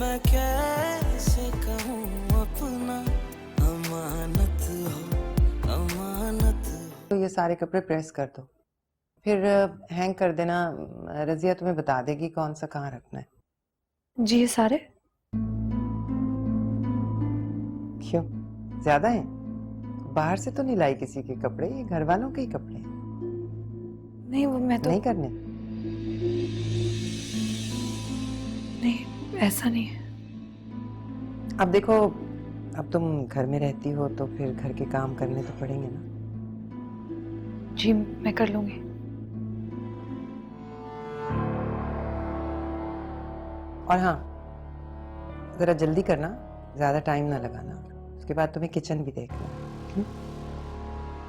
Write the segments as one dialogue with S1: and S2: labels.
S1: मैं कैसे कहूँ अपना, अमानत हो अमानत हो।
S2: तो ये सारे कपड़े प्रेस कर दो, फिर हैंग कर देना। रजिया तुम्हें बता देगी कौन सा कहाँ रखना है।
S3: जी ये सारे?
S2: क्यों, ज्यादा हैं? बाहर से तो नहीं लाई किसी के कपड़े, ये घर वालों के ही कपड़े हैं।
S3: नहीं वो मैं तो
S2: नहीं करने?
S3: नहीं, ऐसा नहीं है।
S2: अब देखो, अब तुम घर में रहती हो तो फिर घर के काम करने तो पड़ेंगे ना।
S3: जी मैं कर लूंगी।
S2: और हाँ, जरा जल्दी करना, ज्यादा टाइम ना लगाना। उसके बाद तुम्हें किचन भी देखना।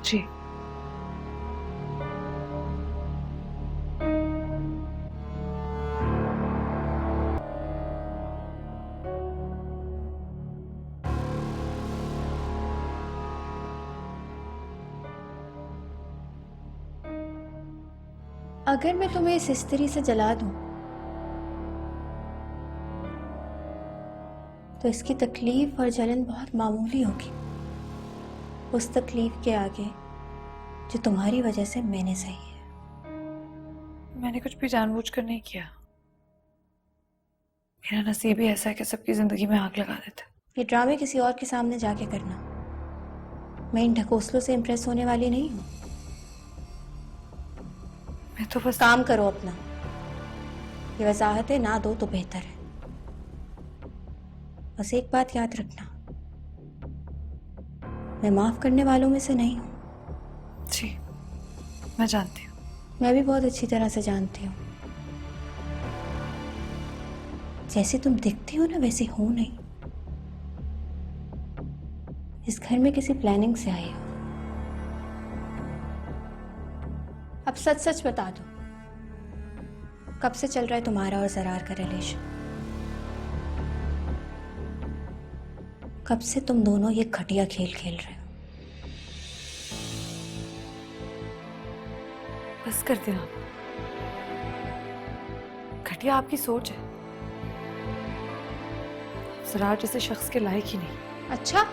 S3: जी
S4: अगर मैं तुम्हें इस इस्त्री से जला दूं तो इसकी तकलीफ और जलन बहुत मामूली होगी उस तकलीफ के आगे जो तुम्हारी वजह से मैंने सही है।
S3: मैंने कुछ भी जानबूझकर नहीं किया। मेरा नसीब ही ऐसा है कि सबकी जिंदगी में आग लगा देता है।
S4: ये ड्रामे किसी और के सामने जाके करना। मैं इन ढकोसलों से इम्प्रेस होने वाली नहीं हूँ।
S3: मैं तो बस
S4: काम करो अपना। ये वजाहतें ना दो तो बेहतर है। बस एक बात याद रखना, मैं माफ करने वालों में से नहीं हूं।
S3: जी मैं जानती हूँ।
S4: मैं भी बहुत अच्छी तरह से जानती हूँ। जैसे तुम दिखती हो ना वैसे हो नहीं। इस घर में किसी प्लानिंग से आई हो। अब सच सच बता दो, कब से चल रहा है तुम्हारा और जरार का रिलेशन? कब से तुम दोनों ये घटिया खेल खेल रहे हो?
S3: बस कर देना। घटिया आपकी सोच है। जरार जैसे शख्स के लायक ही नहीं।
S4: अच्छा,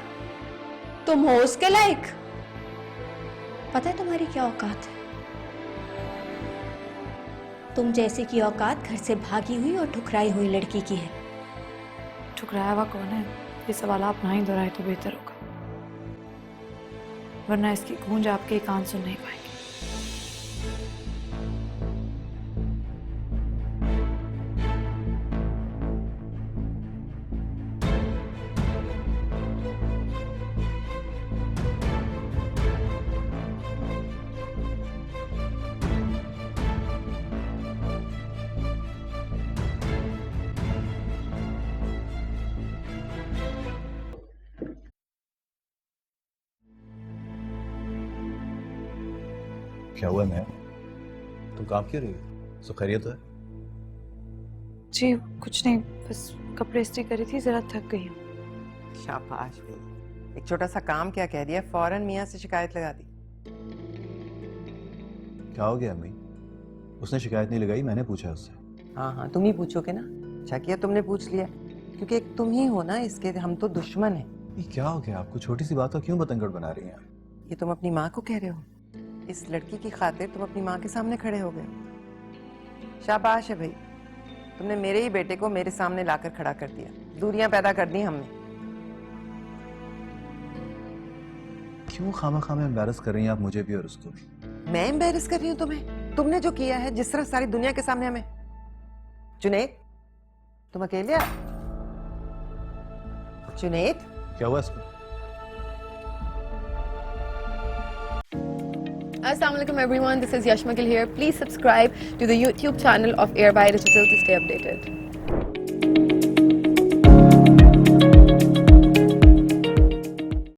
S4: तुम हो उसके लायक? पता है तुम्हारी क्या औकात है? तुम जैसी की औकात घर से भागी हुई और ठुकराई हुई लड़की की है।
S3: ठुकराया हुआ कौन है? ये सवाल आप ना ही दोहराए तो बेहतर होगा, वरना इसकी गूंज आपके कान सुन नहीं पाएंगे।
S5: क्या हुआ मैम? तुम काम क्यों रही हो? सब खैरियत है?
S3: जी कुछ नहीं, बस कपड़े इस्त्री करी थी, जरा थक गई हूँ।
S2: शाबाश भाई, एक छोटा सा काम क्या कह दिया, फौरन मियाँ से शिकायत लगा दी।
S5: क्या हो गया अम्मी? उसने शिकायत नहीं लगाई, मैंने पूछा उससे।
S2: हाँ हाँ, तुम ही पूछोगे ना। अच्छा किया तुमने पूछ लिया, क्योंकि एक तुम ही हो ना इसके, हम तो दुश्मन हैं।
S5: ये क्या हो गया आपको? छोटी सी बात को क्यों बतंगड़ बना रही हैं?
S2: ये तुम अपनी माँ को कह रहे हो? इस लड़की की खातिर तुम अपनी माँ के सामने खड़े हो गए। शाबाश है भाई, तुमने मेरे ही बेटे को मेरे सामने लाकर खड़ा कर दिया, दूरियां पैदा कर दी हमने।
S5: क्यों खामा खामा एम्बैरस कर रही हैं आप मुझे भी और उसको भी?
S2: मैं एम्बैरस कर रही हूँ तुम्हें? तुमने जो किया है जिस तरह सारी दुनिया के सामने हमें। जुनैद, तुम अकेले आ? जुनैद,
S5: क्या हुआ इसको?
S6: Assalamualaikum everyone, this is Yashma Gill here. Please subscribe to the YouTube channel of Airby Digital to stay updated.